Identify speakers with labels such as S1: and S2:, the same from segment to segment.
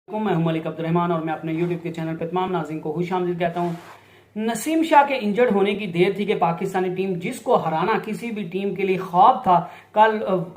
S1: मैं हूं मलिक अब्दुर्रहमान और मैं अपने यूट्यूब के चैनल पर तमाम नाज़रीन को खुशामदीद कहता हूं। नसीम शाह के इंजर्ड होने की देर थी कि पाकिस्तानी टीम जिसको हराना किसी भी टीम के लिए ख्वाब था,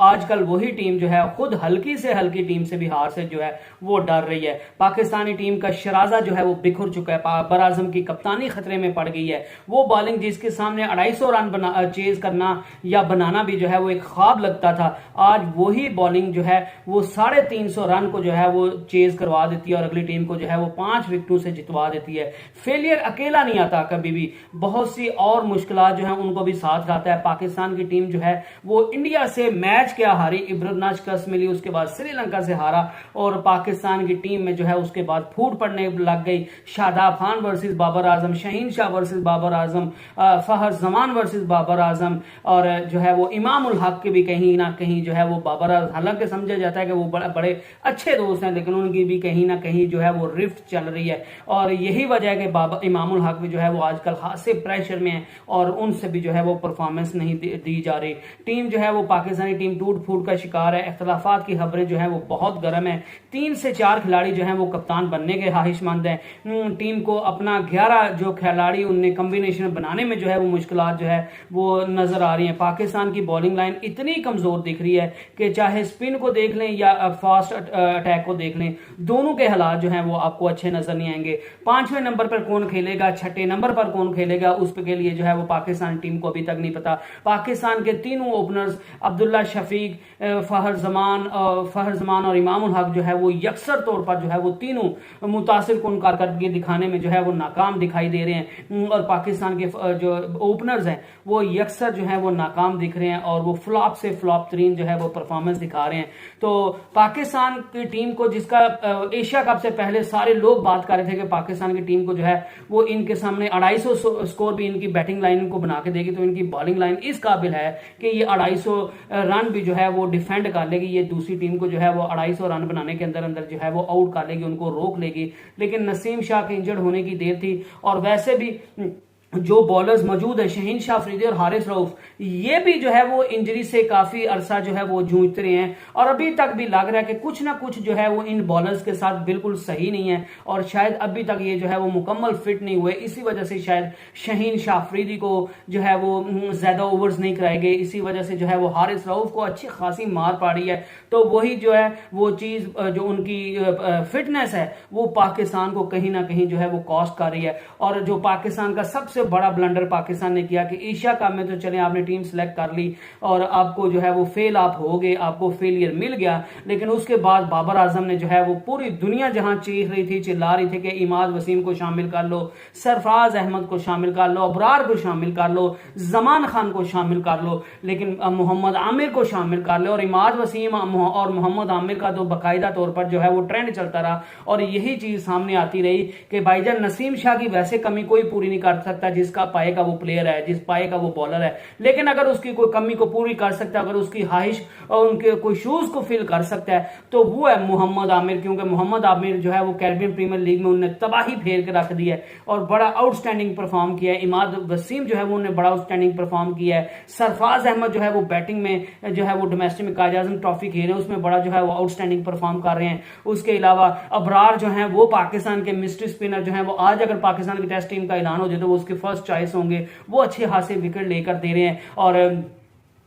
S1: आजकल वही टीम जो है खुद हल्की से हल्की टीम से भी हार से जो है वो डर रही है। पाकिस्तानी टीम का शराजा जो है वो बिखर चुका है। बाबर आजम की कप्तानी खतरे में पड़ गई है। वो बॉलिंग जिसके सामने 250 रन चेज करना या बनाना भी जो है वो एक ख्वाब लगता था, आज वही बॉलिंग जो है वो 350 रन को जो है वो चेज करवा देती है और अगली टीम को जो है वो 5 विकेटों से जितवा देती है। फेलियर अकेला नहीं आता कभी भी, बहुत सी और मुश्किलात जो है उनको भी साथ लाता है। पाकिस्तान की टीम जो है वो इंडिया से मैच क्या हारी, इब्राना शिकस्त मिली, उसके बाद श्रीलंका से हारा और पाकिस्तान की टीम में जो है उसके बाद फूट पड़ने लग गई। Shadab Khan versus Babar Azam, Shaheen Shah versus Babar Azam, फहर Zaman versus Babar Azam और जो है वो इमाम उल हक के भी कहीं ना कहीं जो है वो बाबर आजम, हालांकि समझा जाता है कि वो बड़े अच्छे दोस्त हैं, लेकिन उनकी भी कहीं ना कहीं जो है वो रिफ्ट चल रही है और यही वजह है कि इमाम उल हक भी जो है वो आजकल खासे प्रेशर में है और उनसे भी जो है वो परफॉर्मेंस नहीं दी जा रही। टीम जो है वो पाकिस्तानी टीम टूट फूट का शिकार है। इख्तलाफात की खबरें जो है वो बहुत गर्म है। 3 से 4 खिलाड़ी जो है वो कप्तान बनने के ख्वाहिशमंद हैं। टीम को अपना 11 जो खिलाड़ी उनने कॉम्बिनेशन बनाने में जो है वो मुश्किलात जो है वो नजर आ रही है। पाकिस्तान की बॉलिंग लाइन इतनी कमजोर दिख रही है कि चाहे स्पिन को देख लें या फास्ट अटैक को देख लें, दोनों के हालात जो है वो आपको अच्छे नजर नहीं आएंगे। 5वें नंबर पर कौन खेलेगा, 6ठे नंबर पर कौन खेलेगा, उस के लिए जो है वो पाकिस्तान टीम को अभी तक नहीं पता। पाकिस्तान के तीनों ओपनर्स अब्दुल्ला शफीक, फहर जमान और इमाम उल हक जो है वो यकसर तौर पर जो है वो तीनों मुतासिर कुन कारकर्दगी दिखाने में जो है वो नाकाम दिखाई दे रहे हैं और पाकिस्तान के जो ओपनर्स हैं वो यकसर जो है वो नाकाम दिख रहे हैं और वो फ्लॉप से फ्लॉप तरीन जो है वो परफॉर्मेंस दिखा रहे हैं। तो पाकिस्तान की टीम को, जिसका एशिया कप से पहले सारे लोग बात कर रहे थे कि पाकिस्तान की टीम को जो है वो इनके सामने 250 स्कोर भी इनकी बैटिंग लाइन को बना के देगी, तो इनकी बॉलिंग लाइन इस काबिल है कि ये 250 रन भी जो है वो डिफेंड कर लेगी। ये दूसरी टीम को जो है वो 250 रन बनाने के अंदर अंदर जो है वो आउट कर लेगी, उनको रोक लेगी। लेकिन नसीम शाह के इंजर्ड होने की देर थी और वैसे भी जो बॉलर्स मौजूद है, शहीन शाह अफरीदी और हारिस रऊफ, ये भी जो है वो इंजरी से काफी अरसा जो है वो जूझते रहे हैं और अभी तक भी लग रहा है कि कुछ ना कुछ जो है वो इन बॉलर्स के साथ बिल्कुल सही नहीं है और शायद अभी तक ये जो है वो मुकम्मल फिट नहीं हुए। इसी वजह से शायद शहीन शाह अफरीदी को जो है वो ज्यादा ओवर्स नहीं कराए गए, इसी वजह से जो है वो हारिस रऊफ को अच्छी खासी मार पड़ी है। तो वही जो है वो चीज जो उनकी फिटनेस है वो पाकिस्तान को कहीं ना कहीं जो है वो कॉस्ट कर रही है। और जो पाकिस्तान का सबसे बड़ा ब्लंडर पाकिस्तान ने किया कि एशिया कप में तो चले आपने टीम सिलेक्ट कर ली और आपको जो है वो फेल आप हो गए, आपको फेलियर मिल गया, लेकिन उसके बाद बाबर आजम ने जो है वो पूरी दुनिया जहां चीख रही थी, चिल्ला रही थी कि इमाद वसीम को शामिल कर लो, सरफराज अहमद को शामिल कर लो, अबरार को शामिल कर लो, जमान खान को शामिल कर लो, लेकिन मोहम्मद आमिर को शामिल कर लो और इमाद वसीम और मोहम्मद आमिर का तो बाकायदा तौर पर जो है वो ट्रेंड चलता रहा और यही चीज सामने आती रही कि भाईजान नसीम शाह की वैसे कमी कोई पूरी नहीं कर सकता जिसका पाए का वो प्लेयर है, जिस पाए का वो बॉलर है, लेकिन अगर उसकी कोई कमी को पूरी कर सकता है, अगर उसकी ख्वाहिश और उनके कोई शूज को फिल कर सकता है तो वो है मोहम्मद आमिर। क्योंकि मोहम्मद आमिर जो है वो कैरेबियन प्रीमियर लीग में उन्होंने तबाही फेर के रख दी है और बड़ा आउटस्टैंडिंग परफॉर्म किया है। इमाद वसीम जो है वो उन्होंने बड़ा आउटस्टैंडिंग परफॉर्म किया है। सरफराज अहमद जो है वो बैटिंग में जो है वो डोमेस्टिक में कायद आजम ट्रॉफी खेल रहे हैं, उसमें बड़ा जो है वो आउटस्टैंडिंग परफॉर्म कर रहे हैं। उसके अलावा अबरार जो है वो पाकिस्तान के मिस्ट्री स्पिनर जो है वो आज अगर पाकिस्तान की टेस्ट टीम का ऐलान हो जाए तो वो उसके फर्स्ट चॉइस होंगे, वो अच्छे खासे विकेट लेकर दे रहे हैं। और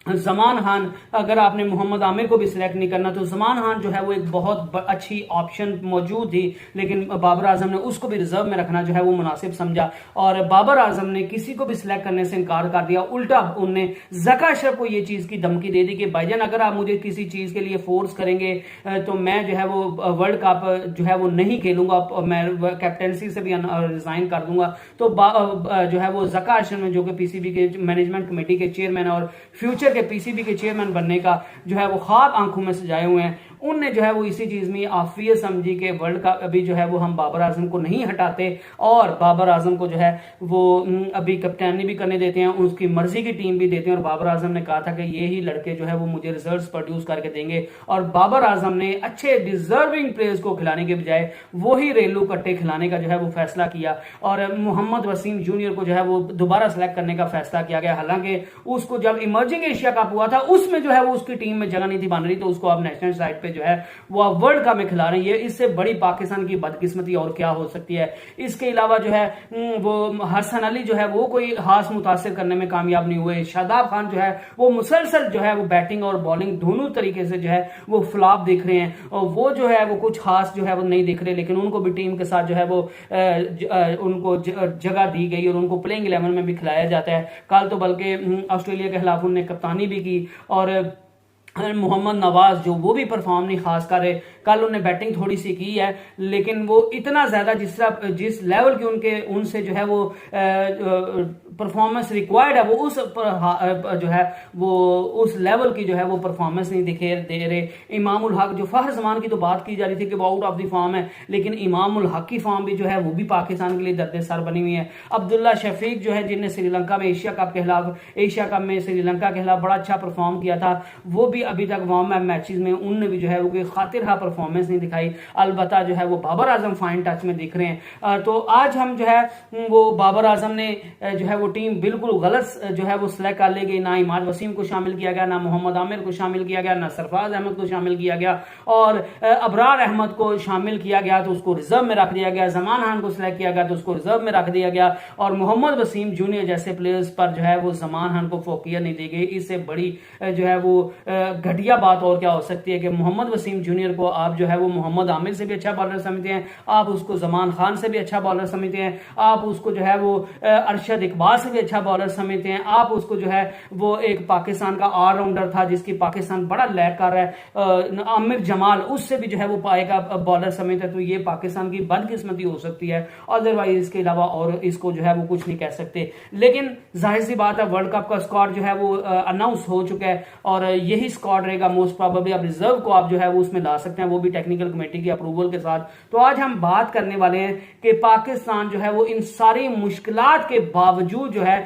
S1: जमान खान, अगर आपने मोहम्मद आमिर को भी सिलेक्ट नहीं करना तो जमान खान जो है वो एक बहुत अच्छी ऑप्शन मौजूद थी, लेकिन बाबर आजम ने उसको भी रिजर्व में रखना जो है वो मुनासिब समझा और बाबर आजम ने किसी को भी सिलेक्ट करने से इनकार कर दिया। उल्टा उनने ज़का अशरफ को ये चीज की धमकी दे दी कि भाईजान अगर आप मुझे किसी चीज के लिए फोर्स करेंगे तो मैं जो है वो वर्ल्ड कप जो है वो नहीं खेलूंगा, मैं कैप्टनसी से भी रिजाइन कर दूंगा। तो जो है वो ज़का अशरफ जो कि पीसीबी के मैनेजमेंट कमेटी के चेयरमैन और फ्यूचर के पीसीबी के चेयरमैन बनने का जो है वो ख्वाब आंखों में सजाए हुए हैं, उनने जो है वो इसी चीज में आफियत समझी कि वर्ल्ड कप अभी जो है वो हम बाबर आजम को नहीं हटाते और बाबर आजम को जो है वो अभी कप्तानी भी करने देते हैं, उसकी मर्जी की टीम भी देते हैं। और बाबर आजम ने कहा था कि ये ही लड़के जो है वो मुझे रिजल्ट्स प्रोड्यूस करके देंगे और बाबर आजम ने अच्छे डिजर्विंग प्लेयर्स को खिलाने के बजाय वही रेलू कट्टे खिलाने का जो है वो फैसला किया और मोहम्मद वसीम जूनियर को जो है वो दोबारा सेलेक्ट करने का फैसला किया गया। हालांकि उसको जब इमर्जिंग एशिया कप हुआ था उसमें जो है वो उसकी टीम में जगह नहीं थी बन रही, तो उसको अब नेशनल साइड पे जो है वो अब वर्ल्ड कप में खिला रहे हैं। इससे बड़ी पाकिस्तान की बदकिस्मती और क्या हो सकती है। इसके अलावा जो है वो हसन अली जो है वो कोई खास मुतासिर करने में कामयाब नहीं हुए। शादाब खान जो है वो मुसलसल जो है वो बैटिंग और बॉलिंग दोनों तरीके से जो है वो फ्लॉप दिख रहे हैं, और वो जो है वो कुछ खास जो है वो नहीं दिख रहे, लेकिन उनको भी टीम के साथ जो है वो उनको जगह दी गई और उनको प्लेइंग 11 में भी खिलाया जाता है। कल तो बल्कि ऑस्ट्रेलिया के खिलाफ उन्होंने कप्तानी भी की, और मोहम्मद नवाज जो वो भी परफॉर्म नहीं खास कर रहे। कल उन्होंने बैटिंग थोड़ी सी की है, लेकिन वो इतना ज्यादा जिस लेवल की उनसे जो है वो परफॉर्मेंस रिक्वायर्ड है वो उस जो है वो उस लेवल की जो है वो परफॉर्मेंस नहीं दिखे दे रहे। इमामुल हक जो फहर जमान की तो बात की जा रही थी कि वो आउट ऑफ द फॉर्म है, लेकिन इमामुल हक की फॉर्म भी जो है वो भी पाकिस्तान के लिए दर्द सर बनी हुई है। अब्दुल्ला शफीक जो है जिनने श्रीलंका में एशिया कप में श्रीलंका के खिलाफ बड़ा अच्छा परफॉर्म किया था, वो भी अभी तक वार्म अप मैचेस में उनने भी जो है वो कोई खातिर परफॉर्मेंस नहीं दिखाई। अलबत्ता जो है वो बाबर आजम फाइन टच में दिख रहे हैं। तो आज हम जो है वो बाबर आजम ने जो है वो टीम बिल्कुल गलत जो है वो सिलेक्ट कर ली गई। ना इमाद वसीम को शामिल किया गया, ना मोहम्मद आमिर को शामिल किया गया, ना सरफराज अहमद को शामिल किया गया, और अबरार अहमद को शामिल किया गया तो उसको रिजर्व में रख दिया गया। जमान खान को सिलेक्ट किया गया तो उसको रिजर्व में रख दिया गया, और मोहम्मद वसीम जूनियर जैसे प्लेयर्स पर जो है वो जमान खान को फोकियत नहीं दी गई। इससे बड़ी जो है वो घटिया बात और क्या हो सकती है कि मोहम्मद वसीम जूनियर को आप जो है वो मोहम्मद आमिर से भी अच्छा बॉलर समझते हैं, आप उसको जमान खान से भी अच्छा बॉलर समझते हैं, आप उसको जो है वो अरशद इकबाल से भी अच्छा बॉलर समझते हैं, आप उसको जो है वो एक पाकिस्तान का ऑलराउंडर था जिसकी पाकिस्तान बड़ा लैक कर रहा है, आमिर जमाल, उससे भी जो है वो पाएगा बॉलर समझते हैं। तो ये पाकिस्तान की बदकिस्मती हो सकती है, अदरवाइज इसके अलावा और इसको जो है वो कुछ नहीं कह सकते। लेकिन जाहिर सी बात है वर्ल्ड कप का स्क्वाड जो है वो अनाउंस हो चुका है और यही स्क्वाड रहेगा मोस्ट प्रोबेबली। अब रिजर्व को आप जो है वो उसमें ला सकते हैं, वो भी टेक्निकल कमेटी की अप्रूवल के साथ। तो आज हम बात करने वाले हैं कि पाकिस्तान जो है वो इन सारी मुश्किलात के बावजूद जो है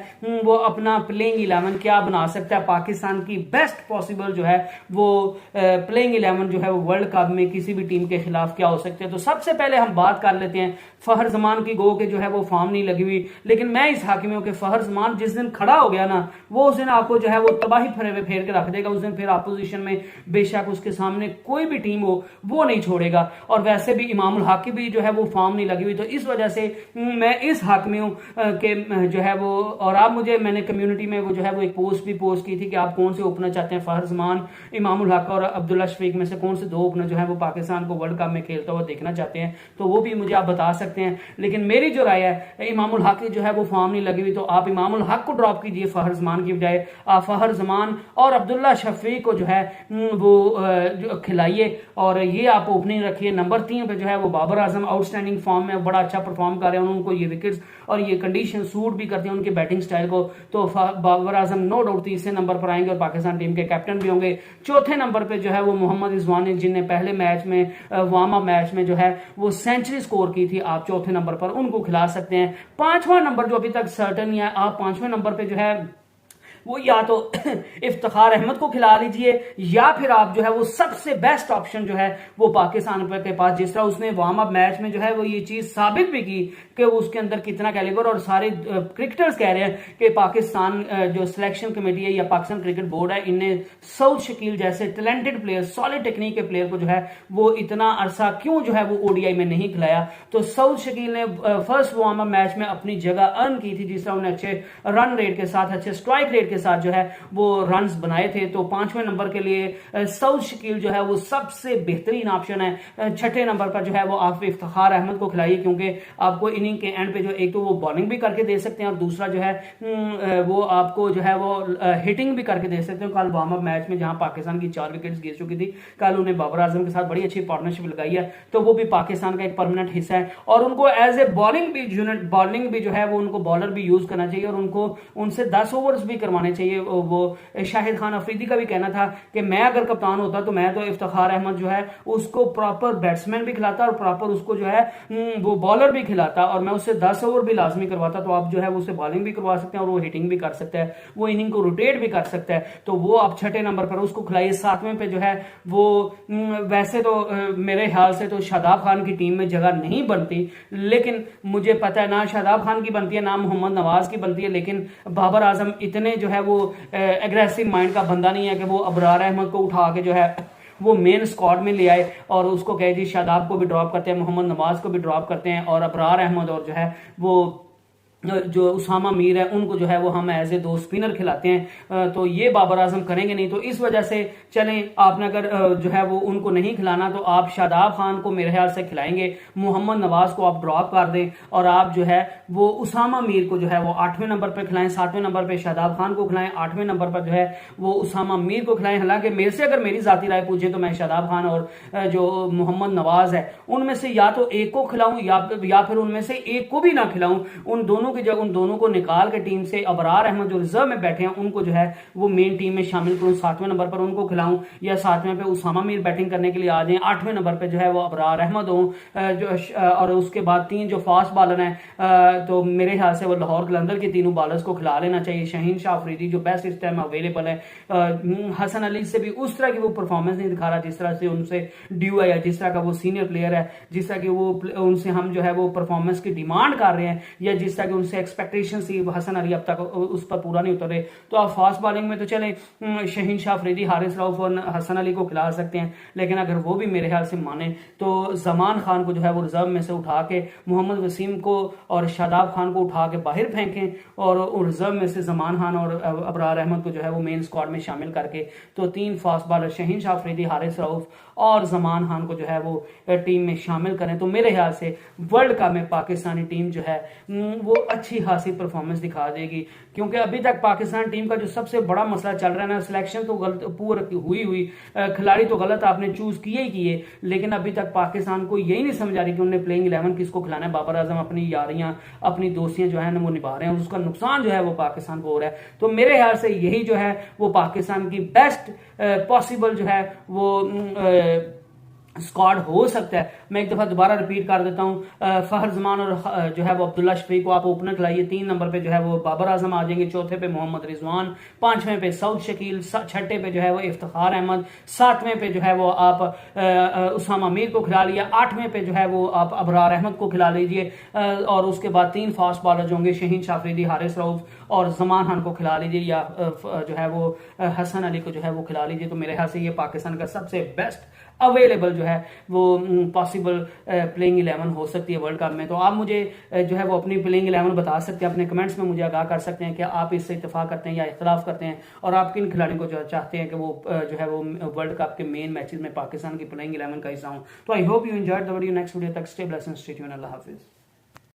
S1: वो अपना प्लेइंग 11 क्या बना सकता है, पाकिस्तान की बेस्ट पॉसिबल जो है वो प्लेइंग 11 जो है वो वर्ल्ड कप में किसी भी टीम के खिलाफ क्या हो सकते हैं। तो सबसे पहले हम बात कर लेते हैं फहर जमान की, गो के जो है वो फॉर्म नहीं लगी हुई, लेकिन मैं इस हाकिम हूं कि फहर जमान जिस दिन खड़ा हो गया ना वो उस दिन आपको जो है वो तबाही फेर के रख देगा। उस दिन फिर अपोजिशन में बेशक उसके सामने कोई भी टीम हो वो नहीं छोड़ेगा। और वैसे भी इमामुल हक की भी जो है वो फॉर्म नहीं लगी हुई, तो इस वजह से मैं इस हक में हूं कि जो है वो, और आप मैंने कम्युनिटी में वो जो है वो एक पोस्ट भी पोस्ट की थी कि आप कौन से ओपनर चाहते हैं, फहर जमान, इमामुल हक और अब्दुल्ला शफीक में से कौन से दो ओपनर जो है वो पाकिस्तान को वर्ल्ड कप में खेलता हुआ देखना चाहते हैं, तो वो भी मुझे आप बता सकते हैं। लेकिन मेरी जो राय है इमामुल हक की जो है वो फॉर्म नहीं लगी हुई, तो आप इमामुल हक को ड्रॉप कीजिए फहर जमान की बजाय, आप फहर जमान और अब्दुल्ला शफीक को जो है वो खिलाइए और ये आप ओपनिंग रखिए। नंबर 3 पे जो है वो बाबर आजम आउटस्टैंडिंग फॉर्म में बड़ा अच्छा परफॉर्म कर रहे हैं, उनको ये विकेट्स और ये कंडीशन सूट भी करती हैं उनके बैटिंग स्टाइल को, तो बाबर आजम नो डाउट तीसरे नंबर पर आएंगे और पाकिस्तान टीम के कैप्टन भी होंगे। चौथे नंबर पे जो है वो मोहम्मद रिजवान जिनने पहले मैच में वार्म अप मैच में जो है वो सेंचुरी स्कोर की थी, आप चौथे नंबर पर उनको खिला सकते हैं। 5वां नंबर जो अभी तक सर्टन है, आप 5वें नंबर पे जो है वो या तो इफ्तिखार अहमद को खिला लीजिए, या फिर आप जो है वो सबसे बेस्ट ऑप्शन जो है वो पाकिस्तान के पास, जिस तरह उसने वार्म अप मैच में जो है वो ये चीज साबित भी की कि उसके अंदर कितना कैलिबर, और सारे क्रिकेटर्स कह रहे हैं कि पाकिस्तान जो सिलेक्शन कमेटी है या पाकिस्तान क्रिकेट बोर्ड है, इन्हें सऊद शकील जैसे टैलेंटेड प्लेयर, सॉलिड टेक्निक के प्लेयर को जो है वो इतना अरसा क्यों जो है वो ओडीआई में नहीं खिलाया। तो सऊद शकील ने फर्स्ट वार्म अप मैच में अपनी जगह अर्न की थी, जिस तरह उन्हें अच्छे रन रेट के साथ, अच्छे स्ट्राइक रेट के साथ जो है वो रन्स बनाए थे। तो 5वें नंबर के लिए सऊद शकील जो है वो सबसे बेहतरीन ऑप्शन है। छठे नंबर पर जो है वो आप इफ्तिखार अहमद को खिलाइए, क्योंकि आपको इनिंग के एंड पे जो एक तो वो बॉलिंग भी करके दे सकते हैं और दूसरा जो है वो आपको जो है वो हिटिंग भी करके दे सकते हैं। कल वार्म अप मैच में जहां पाकिस्तान की 4 विकेट्स गिर चुकी थी, कल उन्हें बाबर आजम के साथ बड़ी अच्छी पार्टनरशिप लगाई है, तो वो भी पाकिस्तान का एक परमानेंट हिस्सा है। और उनको एज ए बॉलिंग भी जो है वो उनको बॉलर भी यूज करना चाहिए और उनको उनसे 10 ओवर्स भी करवाने चाहिए। वो शाहिद खान अफरीदी का भी कहना था कि मैं अगर कप्तान होता तो मैं तो इफ्तिखार अहमद जो है उसको प्रॉपर बैट्समैन भी खिलाता और प्रॉपर उसको जो है वो बॉलर भी खिलाता, और मैं उससे 10 ओवर भी लाजमी करवाता। तो आप जो है उससे बॉलिंग भी करवा सकते हैं और वो हिटिंग भी कर सकता है, वो इनिंग को रोटेट भी कर सकता है। तो वो आप छठे नंबर पर उसको खिलाइए। 7वें पे जो है वो वैसे तो मेरे ख्याल से तो शादाब खान की टीम में जगह नहीं बनती, लेकिन मुझे पता है ना शादाब खान की बनती है ना मोहम्मद नवाज की बनती है, लेकिन बाबर आजम इतने जो है वो एग्रेसिव माइंड का बंदा नहीं है कि वो अबरार अहमद को उठा के जो है वो मेन स्क्वाड में ले आए और उसको कहे जी शादाब को भी ड्रॉप करते हैं, मोहम्मद नवाज को भी ड्रॉप करते हैं और अबरार अहमद और जो है वो जो उसामा मीर है उनको जो है वो हम एज ए दो स्पिनर खिलाते हैं। तो ये बाबर आजम करेंगे नहीं। तो इस वजह से चलें, आपने अगर जो है वो उनको नहीं खिलाना तो आप शादाब खान को मेरे ख्याल से खिलाएंगे, मोहम्मद नवाज को आप ड्रॉप कर दें और आप जो है वो उसामा मीर को जो है वो 8वें नंबर पर खिलाएं, 7वें नंबर पर शादाब खान को खिलाएं, 8वें नंबर पर जो है वो उसामा मीर को खिलाएं। हालांकि मेरे से अगर मेरी जाती राय पूछे तो मैं शादाब खान और जो मोहम्मद नवाज है उनमें से या तो एक को खिलाऊं या फिर उनमें से एक को भी ना खिलाऊं। उन दोनों की जगह उन दोनों को निकाल के टीम से अबरार अहमद जो रिजर्व में बैठे हैं उनको जो है वो मेन टीम में शामिल करूं, 7वें नंबर पर उनको खिलाऊं, या 7वें पे उसामा मीर बैटिंग करने के लिए आ जाएं, 8वें नंबर पे जो है वो अबरार अहमद हो और उसके बाद 3 जो फास्ट बॉलर हैं तो मेरे ख्याल से वो लाहौर कलंदर के तीनों बॉलर्स को खिला लेना चाहिए। शहीन शाह अफरीदी जो बेस्ट इस टाइम अवेलेबल है, हसन अली से भी उस तरह की वो परफॉर्मेंस नहीं दिखा रहा जिस तरह से उनसे ड्यू है या जिस तरह का वो सीनियर प्लेयर है, जिस तरह की वो उनसे हम जो है वो परफॉर्मेंस की डिमांड कर रहे हैं या जिस तरह की उनसे एक्सपेक्टेशन थी, हसन अली अब तक उस पर पूरा नहीं उतरे। तो आप फास्ट बॉलिंग में तो चले शहीन शाह अफरीदी, हारिस रऊफ और हसन अली को खिला सकते हैं, लेकिन अगर वो भी मेरे ख्याल से माने तो जमान खान को जो है वो रिजर्व में से उठा के मोहम्मद वसीम को और शादाब खान को उठा के बाहर फेंकें और रिजर्व में से जमान खान और अबरार अहमद को जो है वो मेन स्क्वाड में शामिल करके तो 3 फास्ट बॉलर शहीन शाह अफरीदी, हारिस रऊफ और जमान खान को जो है वो टीम में शामिल करें तो मेरे ख्याल से वर्ल्ड कप में पाकिस्तानी टीम जो है वो अच्छी खासी परफॉर्मेंस दिखा देगी। क्योंकि अभी तक पाकिस्तान टीम का जो सबसे बड़ा मसला चल रहा है ना, सिलेक्शन तो गलत पूरी हुई खिलाड़ी तो गलत आपने चूज किए ही किए, लेकिन अभी तक पाकिस्तान को यही नहीं समझ आ रही कि उन्हें प्लेइंग 11 किसको खिलाना है। बाबर आजम अपनी यारियां अपनी दोस्तियां जो है ना वो निभा रहे हैं, उसका नुकसान जो है वो पाकिस्तान को हो रहा है। तो मेरे ख्याल से यही जो है वो पाकिस्तान की बेस्ट पॉसिबल जो है वो स्क्वाड हो सकता है। मैं एक दफा दोबारा रिपीट कर देता हूं, फहर जमान और जो है वो अब्दुल्ला शफीक को आप ओपनर खिलाइए। 3 नंबर पे जो है वो बाबर आजम आ जाएंगे, 4थे पे मोहम्मद रिजवान, 5वें पे सऊद शकील, 6ठे पे जो है वो इफ्तिखार अहमद, 7वें पे जो है वो आप उसामा मीर को खिला लिया, 8वें पे जो है वो आप अबरार अहमद को खिला लीजिए और उसके बाद 3 फास्ट बॉलर जो होंगे शहीन शाह अफरीदी, हारिस रऊफ और जमान खान को खिला लीजिए या जो है वो हसन अली को जो है वो खिला लीजिए। तो मेरे ख्याल से ये पाकिस्तान का सबसे बेस्ट अवेलेबल जो है वो पॉसिबल प्लेइंग 11 हो सकती है वर्ल्ड कप में। तो आप मुझे जो है वो अपनी प्लेइंग 11 बता सकते हैं, अपने कमेंट्स में मुझे आगाह कर सकते हैं कि आप इससे इत्तेफाक करते हैं या इख्तलाफ करते हैं और आप किन खिलाड़ियों को जो चाहते हैं कि वो जो है वो वर्ल्ड कप के मेन मैचेस में पाकिस्तान की प्लेइंग 11 का हिस्सा हो। तो I hope you enjoyed the video. Next video तक stay blessed and stay tuned. अल्लाह हाफिज।